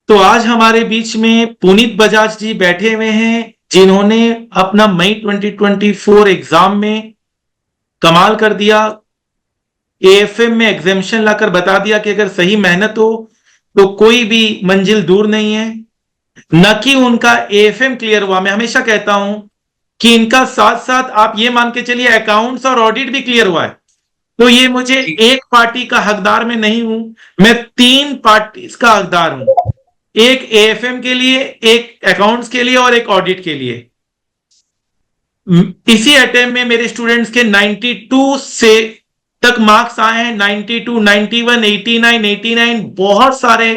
तो आज हमारे बीच में पुनीत बजाज जी बैठे हुए हैं, जिन्होंने अपना मई 2024 एग्जाम में कमाल कर दिया। एएफएम में एग्जामिशन लाकर बता दिया कि अगर सही मेहनत हो तो कोई भी मंजिल दूर नहीं है। न कि उनका एएफएम क्लियर हुआ, मैं हमेशा कहता हूं कि इनका साथ साथ आप ये मान के चलिए अकाउंट्स और ऑडिट भी क्लियर हुआ है। तो ये मुझे जी। एक पार्टी का हकदार में नहीं हूं, मैं तीन पार्टी का हकदार हूं। एक एएफएम के लिए, एक अकाउंट्स के लिए और एक ऑडिट के लिए। इसी अटेम्प्ट में मेरे स्टूडेंट्स के 92 से तक मार्क्स आए हैं। 92, 91, 89, 89 बहुत सारे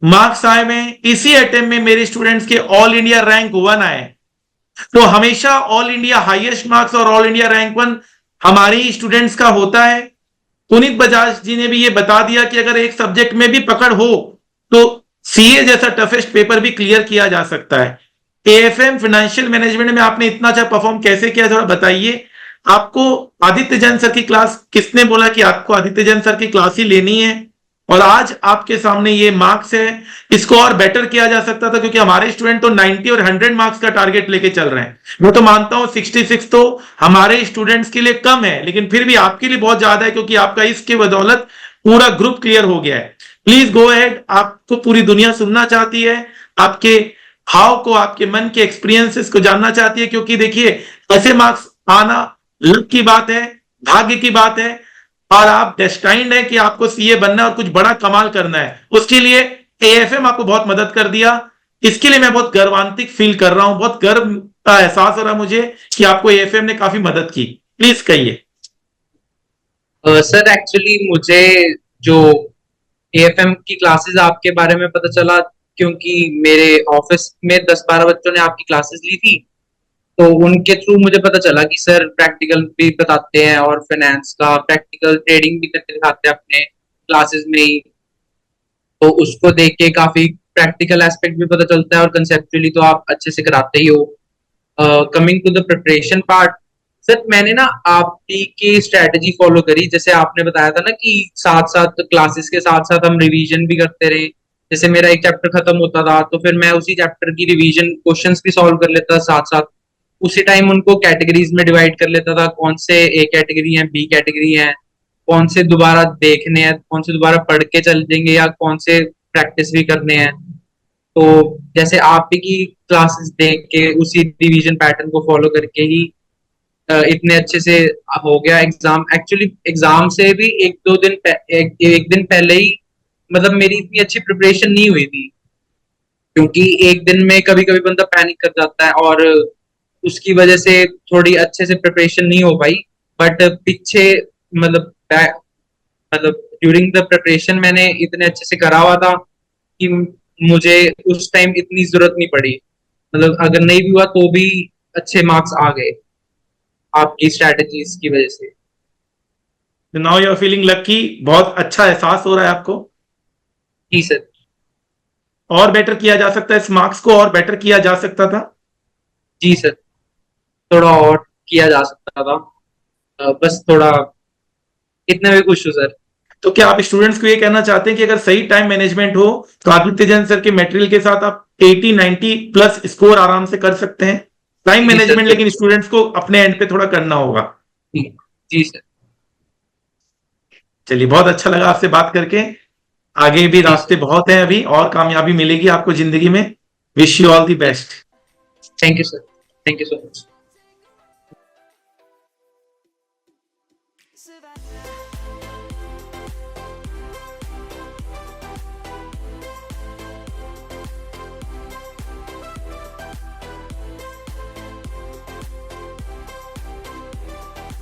मार्क्स आए हुए हैं। इसी अटेम्प्ट में मेरे स्टूडेंट्स के ऑल इंडिया रैंक 1 आए। तो हमेशा ऑल इंडिया हाईएस्ट मार्क्स और ऑल इंडिया रैंक 1 हमारे ही स्टूडेंट्स का होता है। पुनीत बजाज जी ने भी ये बता दिया कि अगर एक सब्जेक्ट में भी पकड़ हो तो सीए जैसा टफेस्ट पेपर भी क्लियर किया जा सकता है। एएफएम फाइनेंशियल मैनेजमेंट में आपने इतना अच्छा परफॉर्म कैसे किया, थोड़ा बताइए। आपको आदित्य जैन सर की क्लास किसने बोला कि आपको आदित्य जैन सर की क्लास ही लेनी है? और आज आपके सामने ये मार्क्स है। इसको और बेटर किया जा सकता था, क्योंकि हमारे स्टूडेंट तो 90 और 100 मार्क्स का टारगेट लेके चल रहे हैं। मैं तो मानता हूं 66 तो हमारे स्टूडेंट्स के लिए कम है, लेकिन फिर भी आपके लिए बहुत ज्यादा है, क्योंकि आपका इसके बदौलत पूरा ग्रुप क्लियर हो गया है। प्लीज गो अहेड, आपको पूरी दुनिया सुनना चाहती है, आपके हाव को, आपके मन के एक्सपीरियंसेस को जानना चाहती है। क्योंकि देखिए, ऐसे मार्क्स आना लक की बात है, भाग्य की बात है, और आप डेस्टाइंड है कि आपको सीए बनना है और कुछ बड़ा कमाल करना है। उसके लिए एएफएम आपको बहुत मदद कर दिया। इसके लिए मैं बहुत गर्वान्वित फील कर रहा हूं, बहुत गर्व का एहसास हो रहा है मुझे कि आपको एएफएम ने काफी मदद की। प्लीज कहिए। सर एक्चुअली मुझे जो एएफएम की क्लासेस आपके बारे में पता चला, क्योंकि मेरे ऑफिस में 10-12 बच्चों ने आपकी क्लासेस ली थी। तो उनके थ्रू मुझे पता चला कि सर प्रैक्टिकल भी बताते हैं और फाइनेंस का प्रैक्टिकल ट्रेडिंग भी करके दिखाते हैं अपने क्लासेस में ही। तो उसको देख के काफी प्रैक्टिकल एस्पेक्ट भी पता चलता है और कंसेप्चुअली तो आप अच्छे से कराते ही हो। Coming to the preparation part, sir मैंने ना आपकी की स्ट्रेटजी फॉलो करी। जैसे आपने बताया था ना कि साथ साथ क्लासेस के साथ साथ हम रिवीजन भी करते रहे। जैसे मेरा एक चैप्टर खत्म होता था तो फिर मैं उसी चैप्टर की रिवीजन क्वेश्चंस भी सॉल्व कर लेता था साथ साथ। उसी टाइम उनको कैटेगरीज में डिवाइड कर लेता था, कौन से ए कैटेगरी है, बी कैटेगरी है, कौन से दोबारा देखने हैं, कौन से दोबारा पढ़ के चल देंगे या कौन से प्रैक्टिस भी करने हैं। तो जैसे आप ही की क्लासेस देख के उसी रिवीजन पैटर्न को फॉलो करके ही इतने अच्छे से हो गया एग्जाम। एक्चुअली एग्जाम से भी एक दिन पहले ही मतलब मेरी इतनी अच्छी प्रिपरेशन नहीं हुई थी, क्योंकि एक दिन में कभी कभी बंदा पैनिक कर जाता है और उसकी वजह से थोड़ी अच्छे से प्रिपरेशन नहीं हो पाई। बट पीछे मतलब मतलब ड्यूरिंग द प्रिपरेशन मैंने इतने अच्छे से करा हुआ था कि मुझे उस टाइम इतनी जरूरत नहीं पड़ी। मतलब अगर नहीं भी हुआ तो भी अच्छे मार्क्स आ गए आपकी स्ट्रेटजीज की वजह से। Now you are feeling lucky, बहुत अच्छा एहसास हो रहा है आपको। जी सर। और बेटर किया जा सकता है, इस मार्क्स को और बेटर किया जा सकता था। जी सर, थोड़ा और किया जा सकता था। बस थोड़ा इतने में खुश हूँ सर। तो क्या आप स्टूडेंट्स को ये कहना चाहते हैं कि अगर सही टाइम मैनेजमेंट हो तो आदित्य जैन सर के मटेरियल के साथ आप 80, 90 प्लस स्कोर आराम से कर सकते हैं? टाइम जी सर मैनेजमेंट लेकिन बिल्कुल। स्टूडेंट्स को अपने एंड पे थोड़ा करना होगा। जी। जी सर। चलिए, बहुत अच्छा लगा आपसे बात करके। आगे भी जी रास्ते सर। बहुत हैं, अभी और कामयाबी मिलेगी आपको जिंदगी में। Wish you all the best. Thank you sir. Thank you so much.